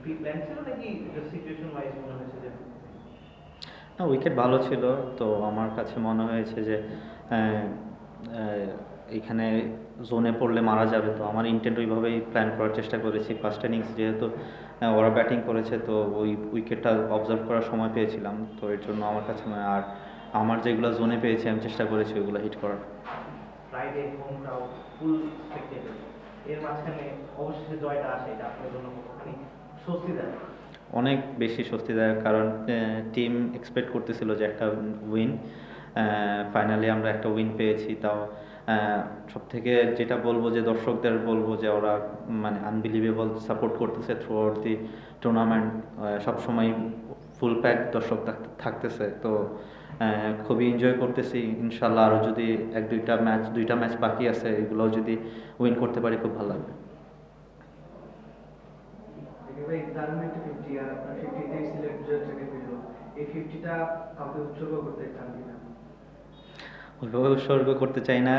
Pre plan ছিল নাকি situation wise মনে হয়েছে যে না, উইকেট ভালো ছিল, তো আমার কাছে মনে হয়েছে যে আহ, আহ, এইখানে জোনে পড়লে মারা যাবে, তো আমার ইন্টেন্ট ওইভাবেই প্ল্যান করার চেষ্টা করেছি। ফার্স্ট ইনিংস যেহেতু ওরা ব্যাটিং করেছে, তো ওই উইকেটটা অবজার্ভ করার সময় পেয়েছিলাম, তো এর জন্য আমার কাছে আর আমার যেগুলো জোনে পেয়েছি আমি চেষ্টা করেছি ওইগুলো হিট করার। ফ্রাইডে হোম ক্রাউড ফুল স্পেক্টেবল, এর মাঝখানে অবশেষে জয়টা আসে, এটা আপনার জন্য কতখানি স্বস্তিদায়ক? অনেক বেশি স্বস্তিদায়ক, কারণ টিম এক্সপেক্ট করতেছিল যে একটা উইন, ফাইনালি আমরা একটা উইন পেয়েছি। তাও সব থেকে যেটা বলবো যে দর্শকদের বলবো যে ওরা মানে আনবিলিভেবল সাপোর্ট করতেছে থ্রু আউট দি টুর্নামেন্ট, সবসময় ফুল প্যাক দর্শক থাকতেছে, তো খুবই এনজয় করতেছি। ইনশাল্লাহ আরও যদি দুইটা ম্যাচ বাকি আছে, এগুলোও যদি উইন করতে পারি খুব ভালো লাগবে। ভাই দারুণ একটা 50 আর আপনার 50তেই সিলেক্ট জয়টাকে পেল, এই 50টা কাউকে উৎসর্গ করতে চান কিনা? ওইভাবে উৎসর্গ করতে চাই না,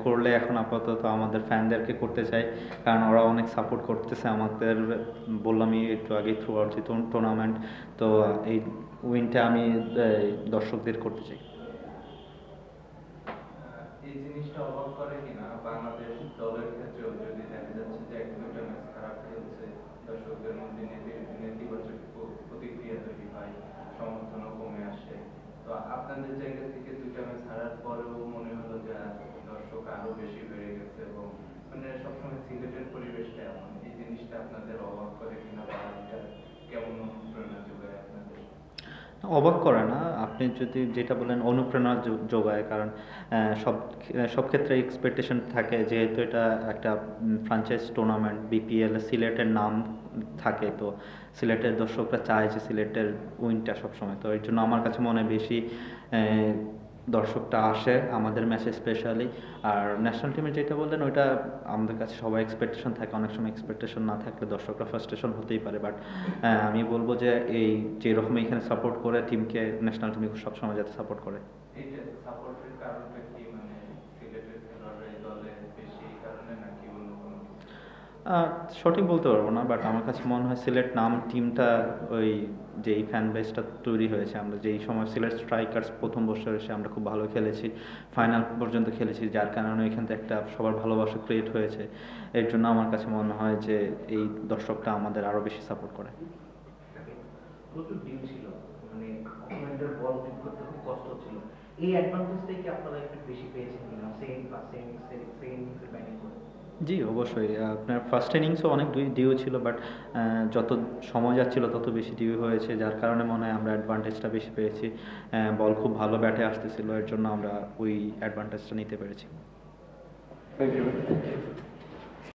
করলে এখন আপাতত আমাদের ফ্যানদেরকে করতে চাই, কারণ ওরা অনেক সাপোর্ট করতেছে আমাদের। বললামই একটু আগে থ্রু আউট দি টুর্নামেন্ট, তো এই উইনটা আমি দর্শকদের করতে চাই। এই জিনিসটা অবাক করে কিনা বাংলাদেশ দলের ক্ষেত্রেও, যদি দেখা যাচ্ছে যে এক দুইটা ম্যাচ খারাপ খেলছে, দর্শকদের মধ্যে নেতিবাচক প্রতিক্রিয়া তৈরি হয়, সমর্থনও কমে আসে, তো আপনাদের জায়গা থেকে দুইটা ম্যাচ হারার পরেও মনে হলো যে দর্শক আরো বেশি বেড়ে গেছে, এবং মানে সবসময় সিলেটের পরিবেশটা এমন, এই জিনিসটা আপনাদের অবাক করে কিনা বা এটা কেমন অনুপ্রেরণা যোগায় আপনাদের? অবাক করে না, আপনি যদি যেটা বলেন অনুপ্রেরণা যোগায়, কারণ সব সব ক্ষেত্রে এক্সপেকটেশন থাকে, যেহেতু এটা একটা ফ্রাঞ্চাইজ টুর্নামেন্ট, বিপিএল সিলেটের নাম থাকে, তো সিলেটের দর্শকরা চায় যে সিলেটের উইনটা সবসময়, তো এর জন্য আমার কাছে মনে হয় বেশি দর্শকটা আসে আমাদের ম্যাচে স্পেশালি। আর ন্যাশনাল টিমে যেটা বললেন ওইটা আমাদের কাছে সবাই এক্সপেকটেশন থাকে, অনেক সময় এক্সপেকটেশন না থাকলে দর্শকরা ফ্রাস্ট্রেশন হতেই পারে, বাট আমি বলবো যে এই যেরকম এখানে সাপোর্ট করে টিমকে, ন্যাশনাল টিমকে সবসময় যাতে সাপোর্ট করে। এইটা সাপোর্টের কারণটা কি, মানে সিলেটের খেলোয়াড়রা এই দলে বেশি এই কারণে নাকি অন্য কোনো কিছু? সঠিক বলতে পারবো না, বাট আমার কাছে মনে হয় সিলেট নাম টিমটা, ওই যেই ফ্যান বেসটা তৈরি হয়েছে, আমরা যেই সময় সিলেট স্ট্রাইকার্স প্রথম বছর এসে আমরা খুব ভালো খেলেছি, ফাইনাল পর্যন্ত খেলেছি, যার কারণে এখান থেকে একটা সবার ভালোবাসা ক্রিয়েট হয়েছে। এর জন্য আমার কাছে মনে হয় যে এই দর্শকটা আমাদের আরও বেশি সাপোর্ট করে। প্রচুর ডিউ ছিল, মানে অপোনেন্টের বল পিক করতে খুব কষ্ট হচ্ছিল, এই অ্যাডভান্টেজটাই কি আপনারা একটু বেশি পেয়েছেন কিনা সেকেন্ড ব্যাটিং করে? জি অবশ্যই, আপনার ফার্স্ট ইনিংসও অনেক ডিউ ছিল, বাট যত সময় যাচ্ছিল তত বেশি ডিউ হয়েছে, যার কারণে মনে হয় আমরা অ্যাডভান্টেজটা বেশি পেয়েছি। বল খুব ভালো ব্যাটে আসতেছিল, এর জন্য আমরা ওই অ্যাডভান্টেজটা নিতে পেরেছি। Thank you.